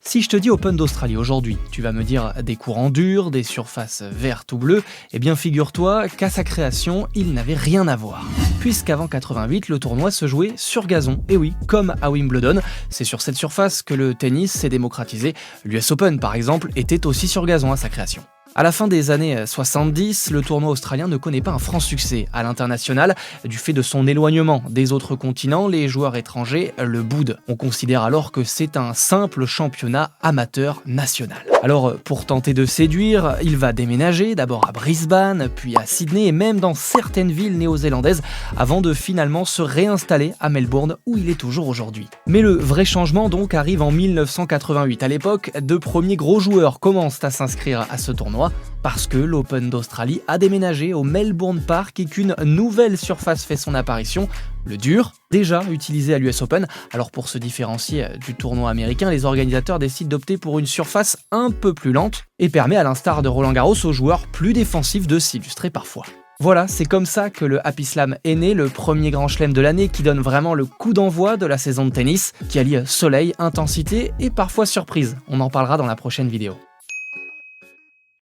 Si je te dis Open d'Australie aujourd'hui, tu vas me dire des courants durs, des surfaces vertes ou bleues, eh bien figure-toi qu'à sa création, il n'avait rien à voir. Puisqu'avant 88, le tournoi se jouait sur gazon, et oui, comme à Wimbledon, c'est sur cette surface que le tennis s'est démocratisé. L'US Open par exemple était aussi sur gazon à sa création. À la fin des années 70, le tournoi australien ne connaît pas un franc succès à l'international. Du fait de son éloignement des autres continents, les joueurs étrangers le boudent. On considère alors que c'est un simple championnat amateur national. Alors, pour tenter de séduire, il va déménager d'abord à Brisbane, puis à Sydney et même dans certaines villes néo-zélandaises avant de finalement se réinstaller à Melbourne où il est toujours aujourd'hui. Mais le vrai changement donc arrive en 1988. À l'époque, deux premiers gros joueurs commencent à s'inscrire à ce tournoi parce que l'Open d'Australie a déménagé au Melbourne Park et qu'une nouvelle surface fait son apparition, le dur, déjà utilisé à l'US Open. Alors pour se différencier du tournoi américain, les organisateurs décident d'opter pour une surface un peu plus lente et permet à l'instar de Roland Garros aux joueurs plus défensifs de s'illustrer parfois. Voilà, c'est comme ça que le Happy Slam est né, le premier grand chelem de l'année qui donne vraiment le coup d'envoi de la saison de tennis, qui allie soleil, intensité et parfois surprise. On en parlera dans la prochaine vidéo.